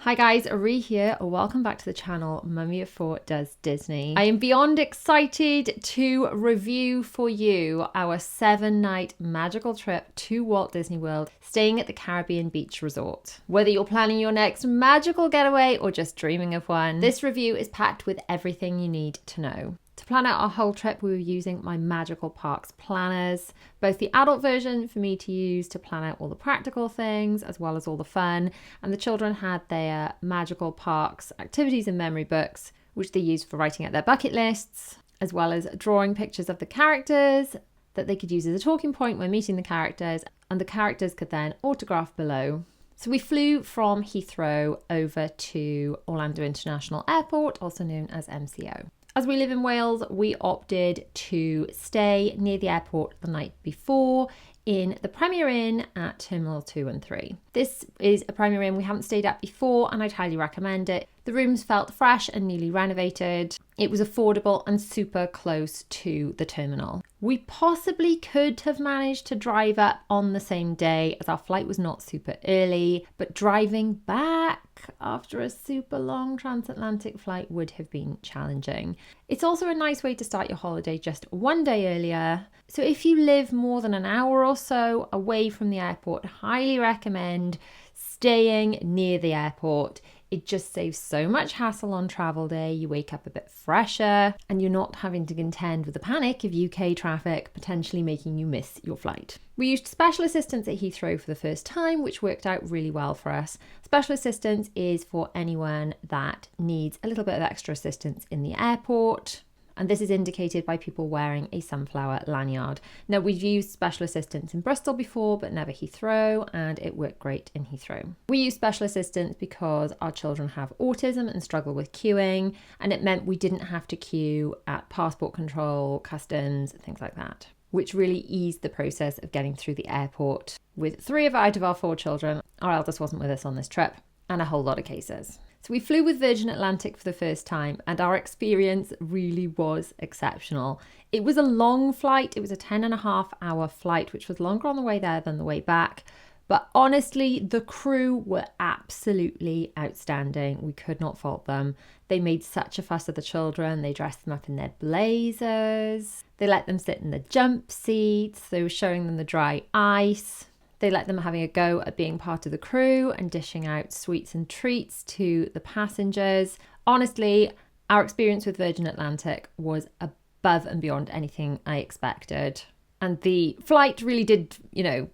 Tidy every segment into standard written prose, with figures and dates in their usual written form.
Hi guys, Ari here, welcome back to the channel Mummy of Four Does Disney. I am beyond excited to review for you our 7-night magical trip to Walt Disney World, staying at the Caribbean Beach Resort. Whether you're planning your next magical getaway or just dreaming of one, this review is packed with everything you need to know. To plan out our whole trip, we were using my Magical Parks planners, both the adult version for me to use to plan out all the practical things as well as all the fun, and the children had their Magical Parks activities and memory books, which they used for writing out their bucket lists, as well as drawing pictures of the characters that they could use as a talking point when meeting the characters, and the characters could then autograph below. So we flew from Heathrow over to Orlando International Airport, also known as MCO. As we live in Wales, we opted to stay near the airport the night before in the Premier Inn at Terminal 2 and 3. This is a Premier Inn we haven't stayed at before and I'd highly recommend it. The rooms felt fresh and newly renovated. It was affordable and super close to the terminal. We possibly could have managed to drive up on the same day as our flight was not super early, but driving back after a super long transatlantic flight would have been challenging. It's also a nice way to start your holiday just one day earlier. So if you live more than an hour or so away from the airport, highly recommend staying near the airport. It just saves so much hassle on travel day. You wake up a bit fresher and you're not having to contend with the panic of UK traffic potentially making you miss your flight. We used special assistance at Heathrow for the first time, which worked out really well for us. Special assistance is for anyone that needs a little bit of extra assistance in the airport. And this is indicated by people wearing a sunflower lanyard. Now, we've used special assistance in Bristol before, but never Heathrow, and it worked great in Heathrow. We use special assistance because our children have autism and struggle with queuing, and it meant we didn't have to queue at passport control, customs, things like that, which really eased the process of getting through the airport. With 3 out of our 4 children, our eldest wasn't with us on this trip, and a whole lot of cases. So we flew with Virgin Atlantic for the first time and our experience really was exceptional. It was a long flight. It was a 10.5-hour flight, which was longer on the way there than the way back. But honestly, the crew were absolutely outstanding. We could not fault them. They made such a fuss of the children. They dressed them up in their blazers. They let them sit in the jump seats. They were showing them the dry ice. They let them having a go at being part of the crew and dishing out sweets and treats to the passengers. Honestly, our experience with Virgin Atlantic was above and beyond anything I expected. And the flight really did,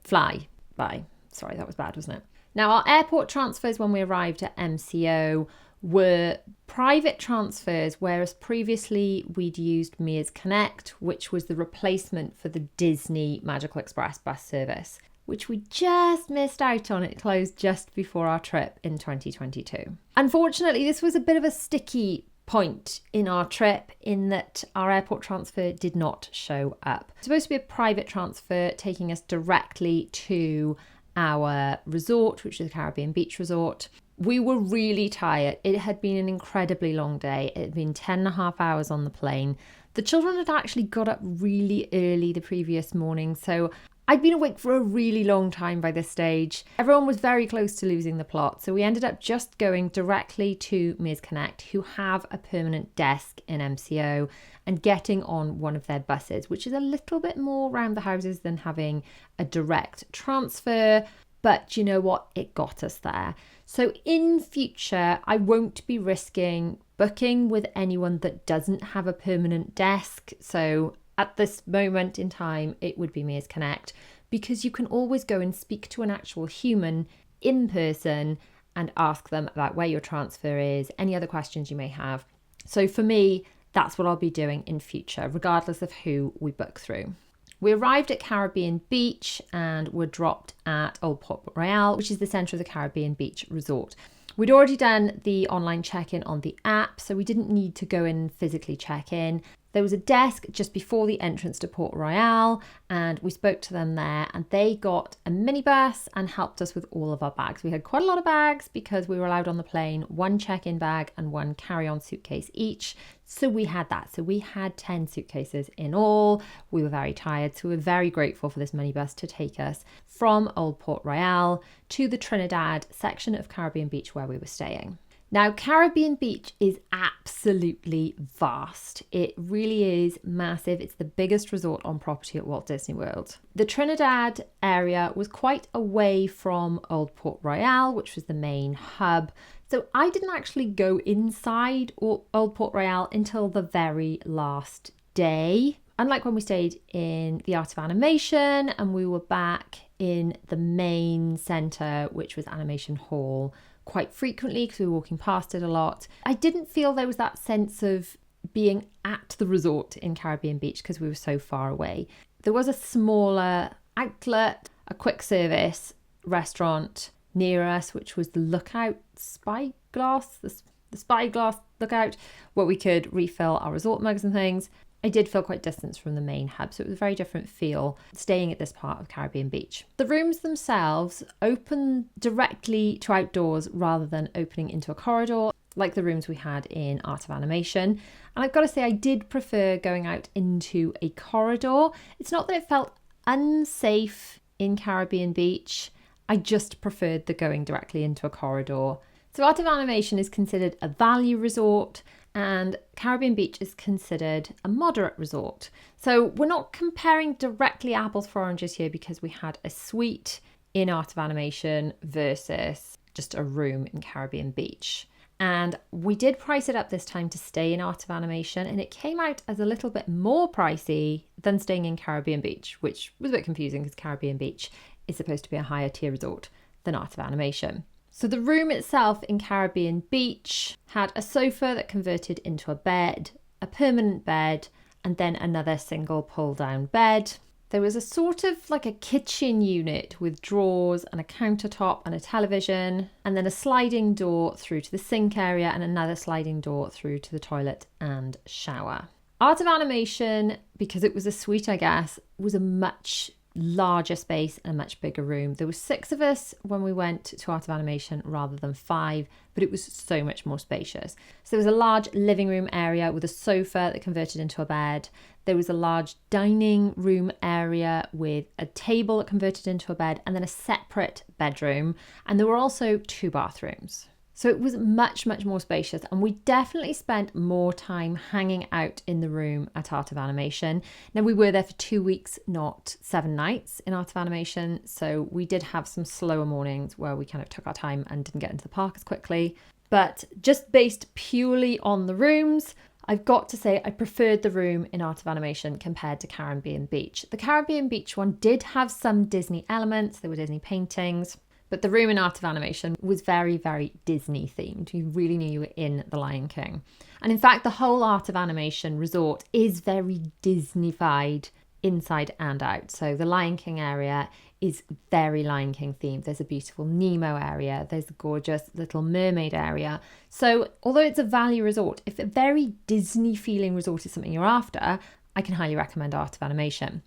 fly by. Sorry, that was bad, wasn't it? Now, our airport transfers when we arrived at MCO were private transfers, whereas previously we'd used Mears Connect, which was the replacement for the Disney Magical Express bus service, which we just missed out on. It closed just before our trip in 2022. Unfortunately, this was a bit of a sticky point in our trip in that our airport transfer did not show up. It's supposed to be a private transfer taking us directly to our resort, which is the Caribbean Beach Resort. We were really tired. It had been an incredibly long day. It had been 10.5 hours on the plane. The children had actually got up really early the previous morning, so I'd been awake for a really long time by this stage. Everyone was very close to losing the plot, so we ended up just going directly to Mears Connect, who have a permanent desk in MCO, and getting on one of their buses, which is a little bit more round the houses than having a direct transfer. But you know what? It got us there. So in future, I won't be risking booking with anyone that doesn't have a permanent desk. So at this moment in time, it would be Mears Connect, because you can always go and speak to an actual human in person and ask them about where your transfer is, any other questions you may have. So for me, that's what I'll be doing in future, regardless of who we book through. We arrived at Caribbean Beach and were dropped at Old Port Royal, which is the centre of the Caribbean Beach Resort. We'd already done the online check-in on the app, so we didn't need to go in and physically check in. There was a desk just before the entrance to Port Royal, and we spoke to them there, and they got a minibus and helped us with all of our bags. We had quite a lot of bags because we were allowed on the plane 1 check-in bag and 1 carry-on suitcase each. So we had that. So we had 10 suitcases in all. We were very tired, so we were very grateful for this minibus to take us from Old Port Royal to the Trinidad section of Caribbean Beach where we were staying. Now, Caribbean Beach is absolutely vast. It really is massive. It's the biggest resort on property at Walt Disney World. The Trinidad area was quite away from Old Port Royal, which was the main hub. So I didn't actually go inside Old Port Royal until the very last day. Unlike when we stayed in the Art of Animation and we were back in the main centre, which was Animation Hall, quite frequently because we were walking past it a lot. I didn't feel there was that sense of being at the resort in Caribbean Beach because we were so far away. There was a smaller outlet, a quick service restaurant near us, which was the Lookout Spyglass, the Spyglass Lookout, where we could refill our resort mugs and things. I did feel quite distant from the main hub, so it was a very different feel staying at this part of Caribbean Beach. The rooms themselves open directly to outdoors rather than opening into a corridor, like the rooms we had in Art of Animation. And I've got to say, I did prefer going out into a corridor. It's not that it felt unsafe in Caribbean Beach, I just preferred the going directly into a corridor. So Art of Animation is considered a value resort, and Caribbean Beach is considered a moderate resort. So we're not comparing directly apples for oranges here because we had a suite in Art of Animation versus just a room in Caribbean Beach. And we did price it up this time to stay in Art of Animation, and it came out as a little bit more pricey than staying in Caribbean Beach, which was a bit confusing because Caribbean Beach is supposed to be a higher tier resort than Art of Animation. So the room itself in Caribbean Beach had a sofa that converted into a bed, a permanent bed, and then another single pull-down bed. There was a sort of like a kitchen unit with drawers and a countertop and a television, and then a sliding door through to the sink area and another sliding door through to the toilet and shower. Art of Animation, because it was a suite, I guess, was a much larger space and a much bigger room. There were 6 of us when we went to Art of Animation rather than 5, but it was so much more spacious. So there was a large living room area with a sofa that converted into a bed. There was a large dining room area with a table that converted into a bed, and then a separate bedroom. And there were also 2 bathrooms. So it was much, much more spacious, and we definitely spent more time hanging out in the room at Art of Animation. Now, we were there for 2 weeks, not 7 nights in Art of Animation, so we did have some slower mornings where we kind of took our time and didn't get into the park as quickly. But just based purely on the rooms, I've got to say I preferred the room in Art of Animation compared to Caribbean Beach. The Caribbean Beach one did have some Disney elements, there were Disney paintings, but the room in Art of Animation was very, very Disney themed. You really knew you were in The Lion King. And in fact, the whole Art of Animation resort is very Disney-fied inside and out. So the Lion King area is very Lion King themed. There's a beautiful Nemo area. There's a gorgeous Little Mermaid area. So although it's a value resort, if a very Disney feeling resort is something you're after, I can highly recommend Art of Animation.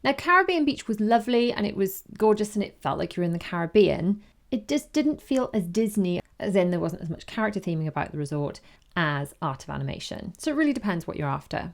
Now, Caribbean Beach was lovely and it was gorgeous and it felt like you were in the Caribbean. It just didn't feel as Disney, as in there wasn't as much character theming about the resort as Art of Animation. So it really depends what you're after.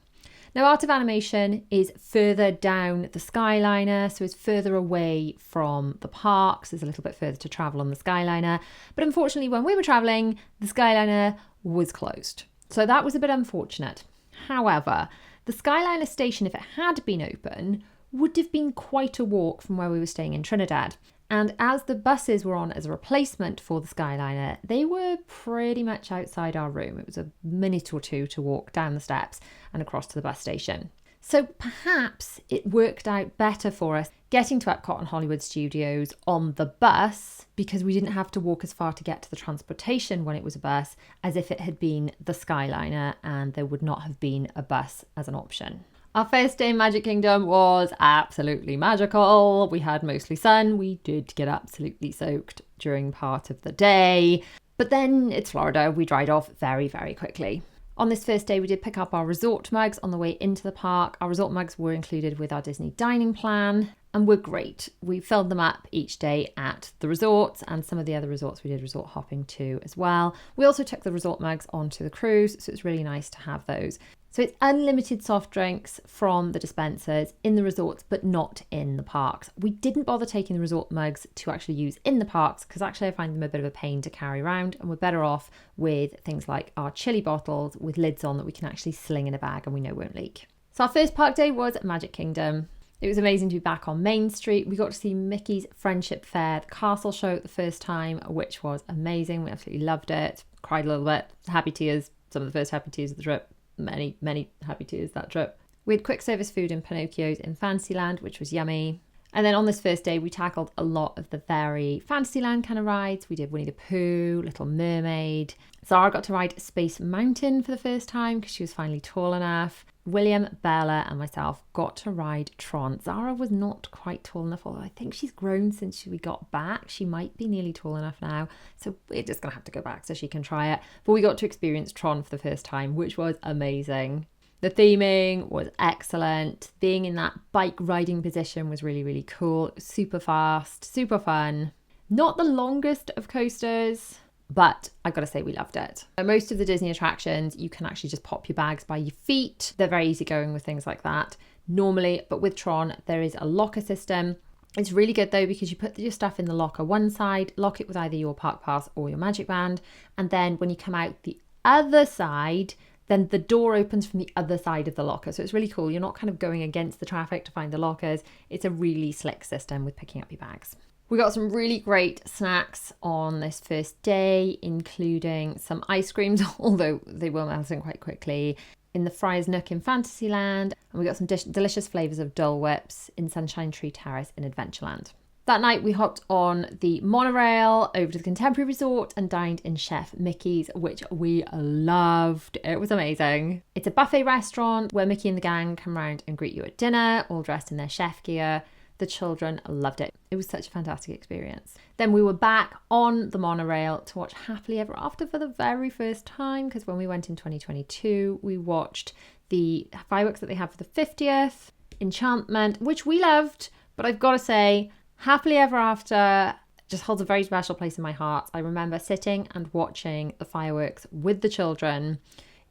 Now, Art of Animation is further down the Skyliner, so it's further away from the parks. There's a little bit further to travel on the Skyliner. But unfortunately, when we were traveling, the Skyliner was closed. So that was a bit unfortunate. However, the Skyliner station, if it had been open, would have been quite a walk from where we were staying in Trinidad. And as the buses were on as a replacement for the Skyliner, they were pretty much outside our room. It was a minute or 2 to walk down the steps and across to the bus station. So perhaps it worked out better for us getting to Epcot and Hollywood Studios on the bus, because we didn't have to walk as far to get to the transportation when it was a bus as if it had been the Skyliner and there would not have been a bus as an option. Our first day in Magic Kingdom was absolutely magical. We had mostly sun. We did get absolutely soaked during part of the day. But then it's Florida. We dried off very, very quickly. On this first day, we did pick up our resort mugs on the way into the park. Our resort mugs were included with our Disney dining plan and were great. We filled them up each day at the resorts, and some of the other resorts we did resort hopping to as well. We also took the resort mugs onto the cruise, so it's really nice to have those. So it's unlimited soft drinks from the dispensers in the resorts, but not in the parks. We didn't bother taking the resort mugs to actually use in the parks because actually I find them a bit of a pain to carry around, and we're better off with things like our chili bottles with lids on that we can actually sling in a bag and we know won't leak. So our first park day was Magic Kingdom. It was amazing to be back on Main Street. We got to see Mickey's Friendship Fair, the castle show the first time, which was amazing. We absolutely loved it. Cried a little bit. Happy tears. Some of the first happy tears of the trip. Many happy tears that trip. We had quick service food in Pinocchio's in Fantasyland, which was yummy. And then on this first day, we tackled a lot of the very Fantasyland kind of rides. We did Winnie the Pooh, Little Mermaid. Zara got to ride Space Mountain for the first time because she was finally tall enough. William, Bella and myself got to ride Tron. Zara was not quite tall enough, although I think she's grown since we got back. She might be nearly tall enough now. So we're just going to have to go back so she can try it. But we got to experience Tron for the first time, which was amazing. The theming was excellent. Being in that bike riding position was really, really cool. It was super fast, super fun. Not the longest of coasters, but I gotta say we loved it. Most of the Disney attractions, you can actually just pop your bags by your feet. They're very easygoing with things like that normally, but with Tron, there is a locker system. It's really good though because you put your stuff in the locker one side, lock it with either your park pass or your Magic Band, and then when you come out the other side, then the door opens from the other side of the locker. So it's really cool. You're not kind of going against the traffic to find the lockers. It's a really slick system with picking up your bags. We got some really great snacks on this first day, including some ice creams, although they were melting quite quickly, in the Friars Nook in Fantasyland. And we got some delicious flavours of Dole Whips in Sunshine Tree Terrace in Adventureland. That night, we hopped on the monorail over to the Contemporary Resort and dined in Chef Mickey's, which we loved. It was amazing. It's a buffet restaurant where Mickey and the gang come round and greet you at dinner, all dressed in their chef gear. The children loved it. It was such a fantastic experience. Then we were back on the monorail to watch Happily Ever After for the very first time, because when we went in 2022, we watched the fireworks that they had for the 50th, Enchantment, which we loved, but I've got to say, Happily Ever After just holds a very special place in my heart. I remember sitting and watching the fireworks with the children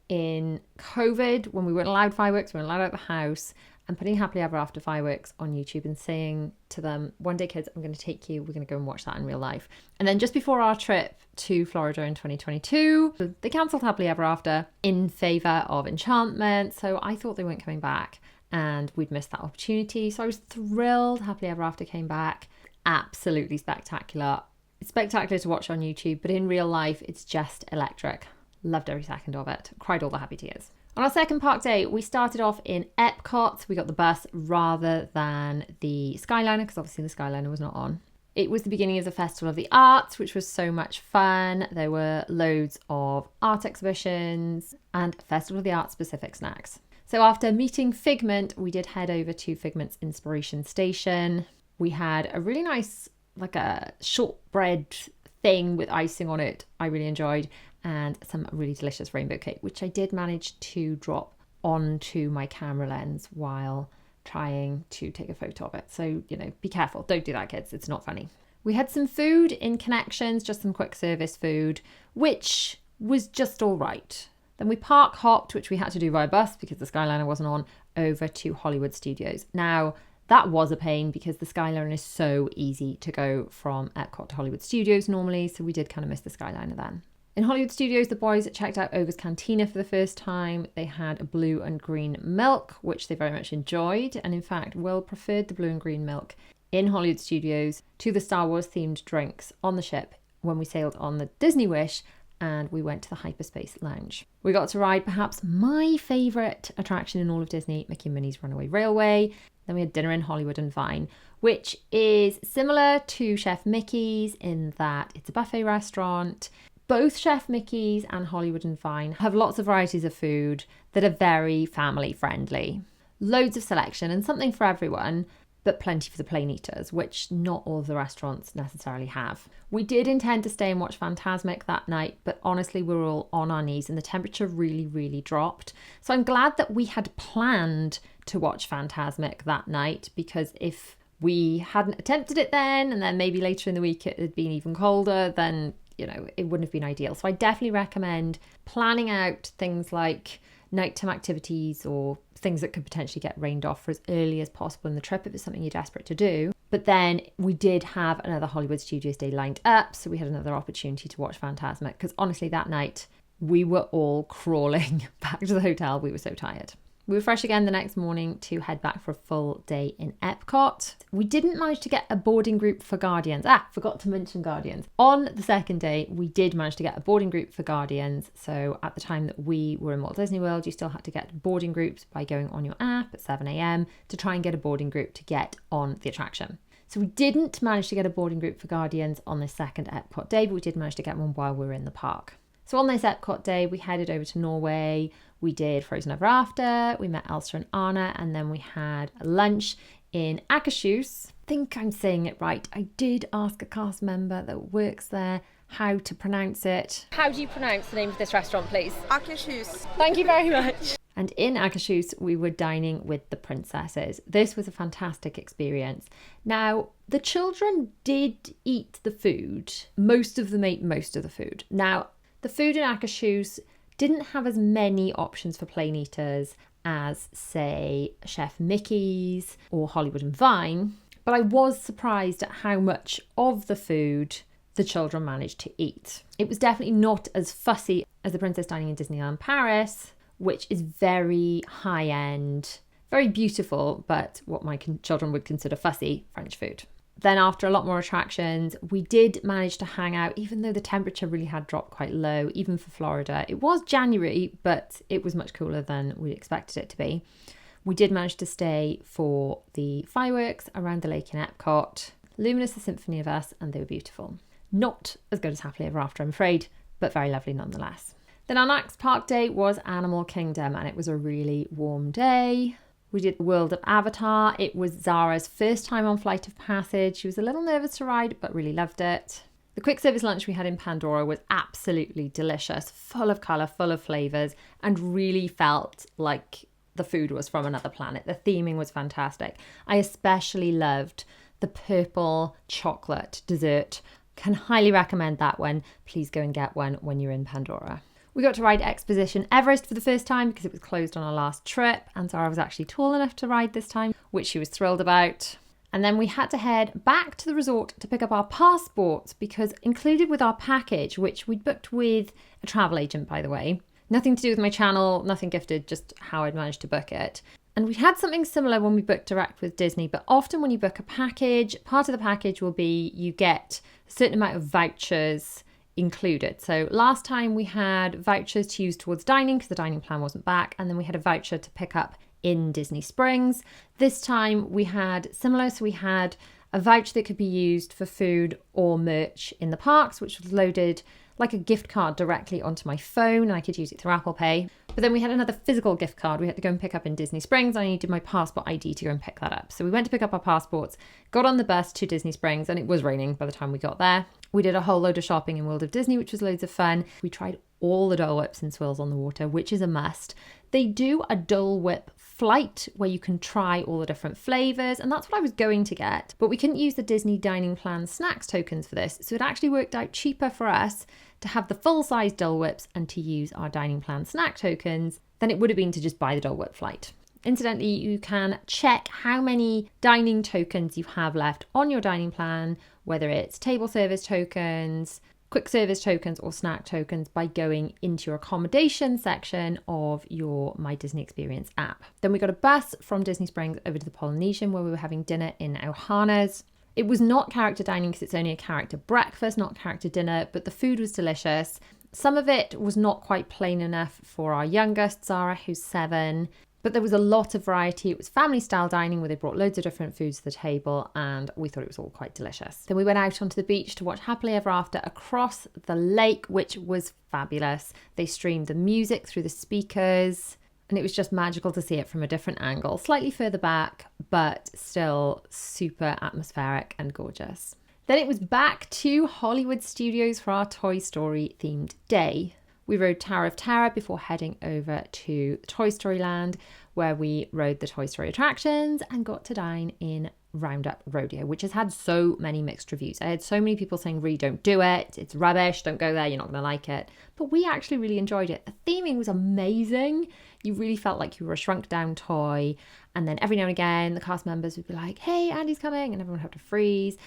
in COVID when we weren't allowed fireworks, we weren't allowed out of the house, and putting Happily Ever After fireworks on YouTube and saying to them, one day kids, I'm going to take you, we're going to go and watch that in real life. And then just before our trip to Florida in 2022, they cancelled Happily Ever After in favour of Enchantment. So I thought they weren't coming back and we'd missed that opportunity. So I was thrilled Happily Ever After came back. Absolutely spectacular. It's spectacular to watch on YouTube, but in real life, it's just electric. Loved every second of it. Cried all the happy tears. On our second park day, we started off in Epcot. We got the bus rather than the Skyliner, because obviously the Skyliner was not on. It was the beginning of the Festival of the Arts, which was so much fun. There were loads of art exhibitions and Festival of the Arts specific snacks. So after meeting Figment, we did head over to Figment's Inspiration Station. We had a really nice, like a shortbread thing with icing on it. I really enjoyed. And some really delicious rainbow cake, which I did manage to drop onto my camera lens while trying to take a photo of it. So, be careful. Don't do that, kids. It's not funny. We had some food in Connections, just some quick service food, which was just all right. Then we park hopped, which we had to do via bus because the Skyliner wasn't on, over to Hollywood Studios. Now, that was a pain because the Skyliner is so easy to go from Epcot to Hollywood Studios normally. So we did kind of miss the Skyliner then. In Hollywood Studios, the boys checked out Oga's Cantina for the first time. They had a blue and green milk, which they very much enjoyed. And in fact, Will preferred the blue and green milk in Hollywood Studios to the Star Wars themed drinks on the ship when we sailed on the Disney Wish and we went to the Hyperspace Lounge. We got to ride perhaps my favourite attraction in all of Disney, Mickey and Minnie's Runaway Railway. Then we had dinner in Hollywood and Vine, which is similar to Chef Mickey's in that it's a buffet restaurant. Both Chef Mickey's and Hollywood and Vine have lots of varieties of food that are very family friendly. Loads of selection and something for everyone, but plenty for the plain eaters, which not all of the restaurants necessarily have. We did intend to stay and watch Fantasmic that night, but honestly, we were all on our knees and the temperature really, really dropped. So I'm glad that we had planned to watch Fantasmic that night, because if we hadn't attempted it then, and then maybe later in the week it had been even colder, then, it wouldn't have been ideal. So I definitely recommend planning out things like nighttime activities or things that could potentially get rained off for as early as possible in the trip if it's something you're desperate to do. But then we did have another Hollywood Studios day lined up, so we had another opportunity to watch Fantasmic, because honestly that night we were all crawling back to the hotel. We were so tired. We were fresh again the next morning to head back for a full day in Epcot. We didn't manage to get a boarding group for Guardians. Forgot to mention Guardians. On the second day, we did manage to get a boarding group for Guardians. So at the time that we were in Walt Disney World, you still had to get boarding groups by going on your app at 7 a.m. to try and get a boarding group to get on the attraction. So we didn't manage to get a boarding group for Guardians on the second Epcot day, but we did manage to get one while we were in the park. So on this Epcot day, we headed over to Norway. We did Frozen Ever After, we met Elsa and Anna, and then we had lunch in Akershus. I think I'm saying it right. I did ask a cast member that works there how to pronounce it. How do you pronounce the name of this restaurant, please? Akershus. Thank you very much. And in Akershus, we were dining with the princesses. This was a fantastic experience. Now, the children did eat the food. Most of them ate most of the food. Now, the food in Akershus didn't have as many options for plain eaters as, say, Chef Mickey's or Hollywood and Vine, but I was surprised at how much of the food the children managed to eat. It was definitely not as fussy as the Princess Dining in Disneyland Paris, which is very high-end, very beautiful, but what my children would consider fussy French food. Then after a lot more attractions, we did manage to hang out, even though the temperature really had dropped quite low, even for Florida. It was January, but it was much cooler than we expected it to be. We did manage to stay for the fireworks around the lake in Epcot. Luminous, the Symphony of Us, and they were beautiful. Not as good as Happily Ever After, I'm afraid, but very lovely nonetheless. Then our next park day was Animal Kingdom, and it was a really warm day. We did the World of Avatar. It was Zara's first time on Flight of Passage. She was a little nervous to ride, but really loved it. The quick service lunch we had in Pandora was absolutely delicious, full of colour, full of flavours, and really felt like the food was from another planet. The theming was fantastic. I especially loved the purple chocolate dessert. Can highly recommend that one. Please go and get one when you're in Pandora. We got to ride Expedition Everest for the first time because it was closed on our last trip, and Zara was actually tall enough to ride this time, which she was thrilled about. And then we had to head back to the resort to pick up our passports, because included with our package, which we'd booked with a travel agent, by the way, nothing to do with my channel, nothing gifted, just how I'd managed to book it. And we had something similar when we booked direct with Disney, but often when you book a package, part of the package will be you get a certain amount of vouchers included. So last time we had vouchers to use towards dining because the dining plan wasn't back, and then we had a voucher to pick up in Disney Springs. This time we had similar, so we had a voucher that could be used for food or merch in the parks, which was loaded like a gift card directly onto my phone, and I could use it through Apple Pay. But then we had another physical gift card we had to go and pick up in Disney Springs. I needed my passport ID to go and pick that up. So we went to pick up our passports, got on the bus to Disney Springs, and it was raining by the time we got there. We did a whole load of shopping in World of Disney, which was loads of fun. We tried all the Dole Whips and swirls on the water, which is a must. They do a Dole Whip flight where you can try all the different flavours, and that's what I was going to get. But we couldn't use the Disney Dining Plan snacks tokens for this, so it actually worked out cheaper for us to have the full-size Dole Whips and to use our Dining Plan snack tokens than it would have been to just buy the Dole Whip flight. Incidentally, you can check how many dining tokens you have left on your dining plan, whether it's table service tokens, quick service tokens, or snack tokens, by going into your accommodation section of your My Disney Experience app. Then we got a bus from Disney Springs over to the Polynesian, where we were having dinner in Ohana's. It was not character dining because it's only a character breakfast, not character dinner, but the food was delicious. Some of it was not quite plain enough for our youngest, Zara, who's 7. But there was a lot of variety. It was family style dining where they brought loads of different foods to the table, and we thought it was all quite delicious. Then we went out onto the beach to watch Happily Ever After across the lake, which was fabulous. They streamed the music through the speakers. And it was just magical to see it from a different angle, slightly further back, but still super atmospheric and gorgeous. Then it was back to Hollywood Studios for our Toy Story themed day. We rode Tower of Terror before heading over to Toy Story Land, where we rode the Toy Story attractions and got to dine in Roundup Rodeo, which has had so many mixed reviews. I had so many people saying, really don't do it, it's rubbish, don't go there, you're not going to like it. But we actually really enjoyed it. The theming was amazing. You really felt like you were a shrunk down toy. And then every now and again, the cast members would be like, hey, Andy's coming, and everyone would have to freeze.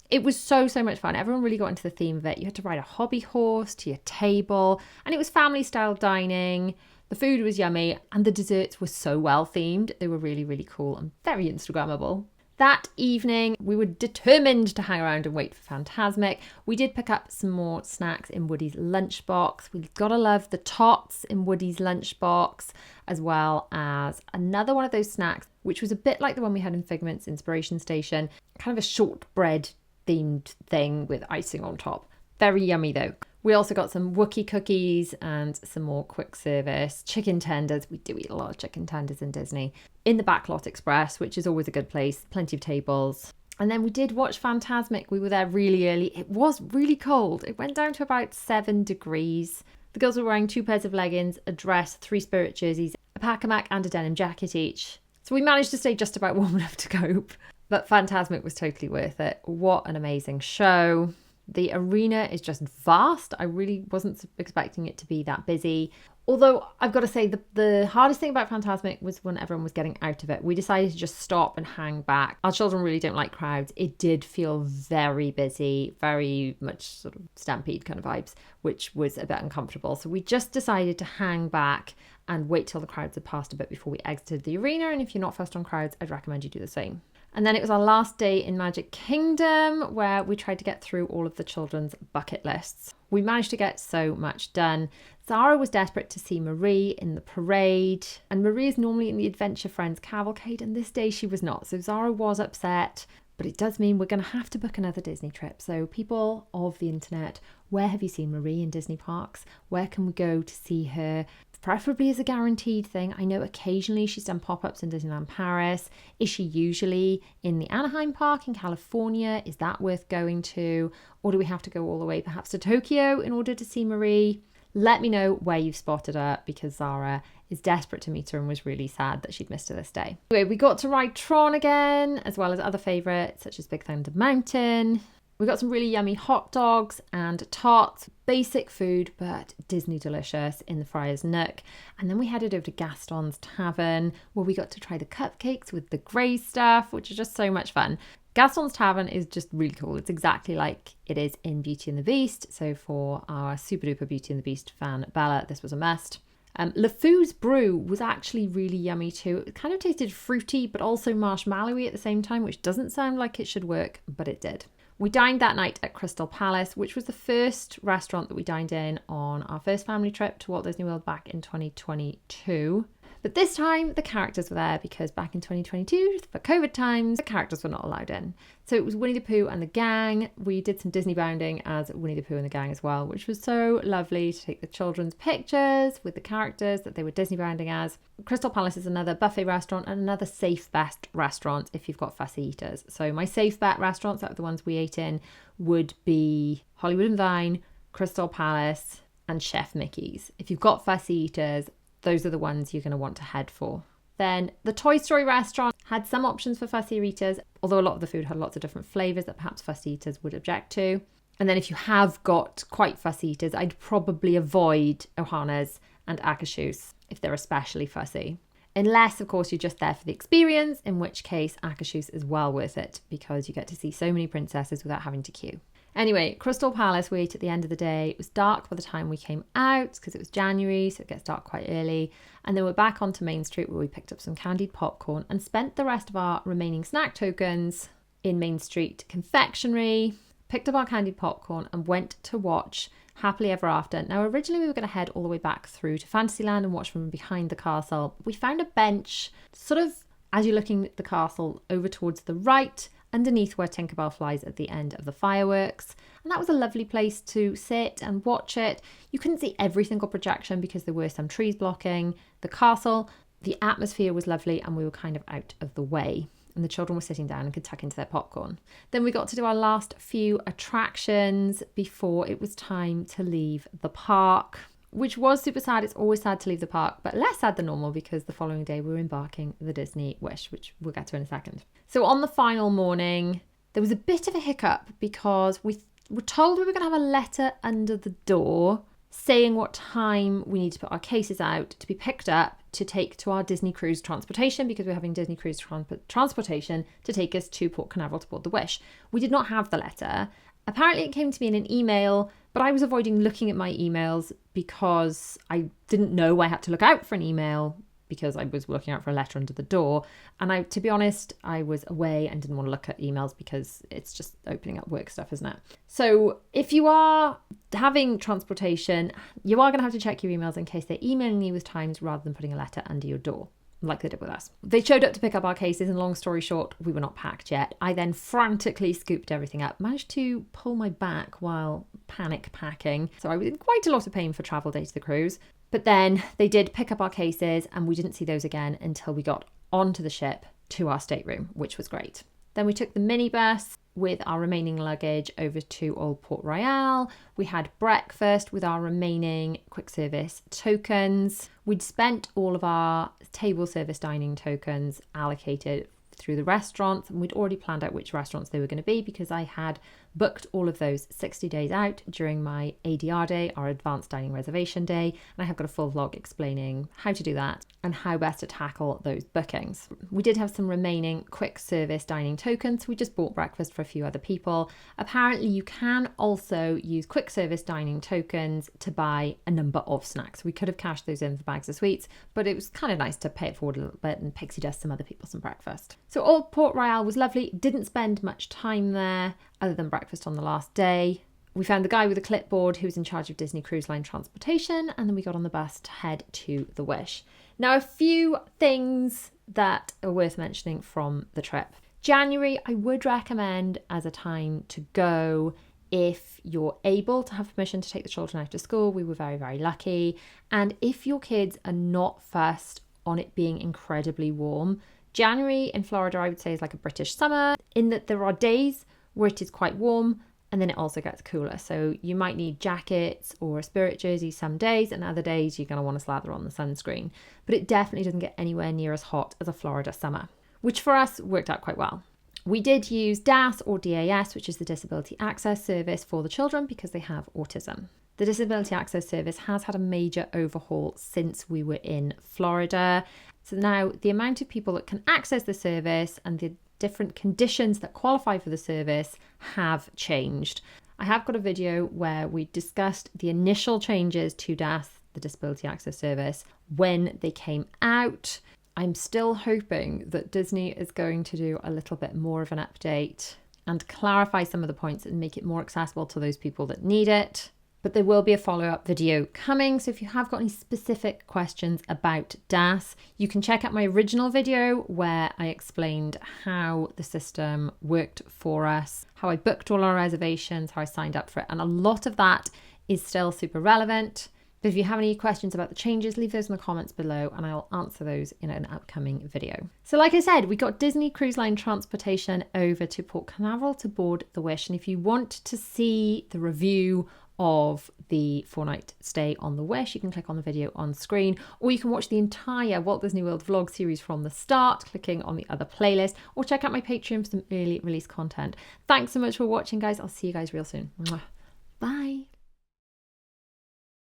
It was so much fun. Everyone really got into the theme of it. You had to ride a hobby horse to your table, and it was family style dining. The food was yummy, and the desserts were so well themed. They were really, really cool and very Instagrammable. That evening, we were determined to hang around and wait for Fantasmic. We did pick up some more snacks in Woody's lunchbox. We've got to love the tots in Woody's lunchbox, as well as another one of those snacks, which was a bit like the one we had in Figment's Inspiration Station, kind of a shortbread themed thing with icing on top. Very yummy though. We also got some Wookiee cookies and some more quick service chicken tenders. We do eat a lot of chicken tenders in Disney. In the Backlot Express, which is always a good place. Plenty of tables. And then we did watch Fantasmic. We were there really early. It was really cold. It went down to about 7 degrees. The girls were wearing 2 pairs of leggings, a dress, 3 Spirit jerseys, a pack-a-mac and a denim jacket each. So we managed to stay just about warm enough to cope. But Fantasmic was totally worth it. What an amazing show. The arena is just vast. I really wasn't expecting it to be that busy. Although I've got to say the hardest thing about Fantasmic was when everyone was getting out of it. We decided to just stop and hang back. Our children really don't like crowds. It did feel very busy, very much sort of stampede kind of vibes, which was a bit uncomfortable. So we just decided to hang back and wait till the crowds had passed a bit before we exited the arena. And if you're not fussed on crowds, I'd recommend you do the same. And then it was our last day in Magic Kingdom, where we tried to get through all of the children's bucket lists. We managed to get so much done. Zara was desperate to see Marie in the parade, and Marie is normally in the Adventure Friends cavalcade, and this day she was not. So Zara was upset, but it does mean we're going to have to book another Disney trip. So people of the internet, where have you seen Marie in Disney parks? Where can we go to see her? Preferably as a guaranteed thing. I know occasionally she's done pop-ups in Disneyland Paris. Is she usually in the Anaheim Park in California? Is that worth going to? Or do we have to go all the way perhaps to Tokyo in order to see Marie? Let me know where you've spotted her, because Zara is desperate to meet her and was really sad that she'd missed her this day. Anyway, we got to ride Tron again, as well as other favourites such as Big Thunder Mountain. We got some really yummy hot dogs and tots, basic food, but Disney delicious in the Friar's Nook. And then we headed over to Gaston's Tavern, where we got to try the cupcakes with the grey stuff, which is just so much fun. Gaston's Tavern is just really cool. It's exactly like it is in Beauty and the Beast. So for our super duper Beauty and the Beast fan Bella, this was a must. LeFou's brew was actually really yummy too. It kind of tasted fruity, but also marshmallowy at the same time, which doesn't sound like it should work, but it did. We dined that night at Crystal Palace, which was the first restaurant that we dined in on our first family trip to Walt Disney World back in 2022. But this time the characters were there, because back in 2022, for COVID times, the characters were not allowed in. So it was Winnie the Pooh and the gang. We did some Disney bounding as Winnie the Pooh and the gang as well, which was so lovely to take the children's pictures with the characters that they were Disney bounding as. Crystal Palace is another buffet restaurant and another safe bet restaurant if you've got fussy eaters. So my safe bet restaurants, out of the ones we ate in, would be Hollywood and Vine, Crystal Palace, and Chef Mickey's. If you've got fussy eaters, those are the ones you're going to want to head for. Then the Toy Story restaurant had some options for fussy eaters, although a lot of the food had lots of different flavours that perhaps fussy eaters would object to. And then if you have got quite fussy eaters, I'd probably avoid Ohana's and Akashu's if they're especially fussy. Unless, of course, you're just there for the experience, in which case Akashu's is well worth it, because you get to see so many princesses without having to queue. Anyway, Crystal Palace, we ate at the end of the day. It was dark by the time we came out, because it was January, so it gets dark quite early. And then we're back onto Main Street, where we picked up some candied popcorn and spent the rest of our remaining snack tokens in Main Street Confectionery, picked up our candied popcorn and went to watch Happily Ever After. Now, originally we were going to head all the way back through to Fantasyland and watch from behind the castle. We found a bench sort of as you're looking at the castle over towards the right, underneath where Tinkerbell flies at the end of the fireworks. And that was a lovely place to sit and watch it. You couldn't see every single projection because there were some trees blocking the castle. The atmosphere was lovely and we were kind of out of the way. And the children were sitting down and could tuck into their popcorn. Then we got to do our last few attractions before it was time to leave the park, which was super sad. It's always sad to leave the park, but less sad than normal because the following day we were embarking the Disney Wish, which we'll get to in a second. So on the final morning, there was a bit of a hiccup because we were told we were going to have a letter under the door saying what time we need to put our cases out to be picked up to take to our Disney Cruise transportation, because we're having Disney Cruise transportation to take us to Port Canaveral to board the Wish. We did not have the letter. Apparently it came to me in an email, but I was avoiding looking at my emails because I didn't know I had to look out for an email because I was looking out for a letter under the door. And to be honest, I was away and didn't want to look at emails because it's just opening up work stuff, isn't it? So if you are having transportation, you are going to have to check your emails in case they're emailing you with times rather than putting a letter under your door, like they did with us. They showed up to pick up our cases, and long story short, we were not packed yet. I then frantically scooped everything up, managed to pull my back while panic packing. So I was in quite a lot of pain for travel day to the cruise. But then they did pick up our cases and we didn't see those again until we got onto the ship to our stateroom, which was great. Then we took the minibus with our remaining luggage over to Old Port Royal. We had breakfast with our remaining quick service tokens. We'd spent all of our table service dining tokens allocated through the restaurants, and we'd already planned out which restaurants they were going to be because I had booked all of those 60 days out during my ADR day, our advanced dining reservation day, and I have got a full vlog explaining how to do that and how best to tackle those bookings. We did have some remaining quick service dining tokens. We just bought breakfast for a few other people. Apparently you can also use quick service dining tokens to buy a number of snacks. We could have cashed those in for bags of sweets, but it was kind of nice to pay it forward a little bit and pixie dust some other people some breakfast. So Old Port Royal was lovely. Didn't spend much time there other than breakfast on the last day. We found the guy with a clipboard who was in charge of Disney Cruise Line transportation, and then we got on the bus to head to the Wish. Now, a few things that are worth mentioning from the trip. January, I would recommend as a time to go if you're able to have permission to take the children out of school. We were very, very lucky. And if your kids are not fussed on it being incredibly warm, January in Florida, I would say, is like a British summer in that there are days where it is quite warm and then it also gets cooler. So you might need jackets or a spirit jersey some days, and other days you're going to want to slather on the sunscreen. But it definitely doesn't get anywhere near as hot as a Florida summer, which for us worked out quite well. We did use DAS or DAS, which is the Disability Access Service for the children because they have autism. The Disability Access Service has had a major overhaul since we were in Florida. So now the amount of people that can access the service and the different conditions that qualify for the service have changed. I have got a video where we discussed the initial changes to DAS, the Disability Access Service, when they came out. I'm still hoping that Disney is going to do a little bit more of an update and clarify some of the points and make it more accessible to those people that need it. But there will be a follow-up video coming. So if you have got any specific questions about DAS, you can check out my original video where I explained how the system worked for us, how I booked all our reservations, how I signed up for it. And a lot of that is still super relevant. But if you have any questions about the changes, leave those in the comments below and I'll answer those in an upcoming video. So like I said, we got Disney Cruise Line transportation over to Port Canaveral to board the Wish. And if you want to see the review of the 4-night stay on the Wish, you can click on the video on screen, or you can watch the entire Walt Disney World vlog series from the start, clicking on the other playlist, or check out my Patreon for some early release content. Thanks so much for watching, guys. I'll see you guys real soon. Mwah.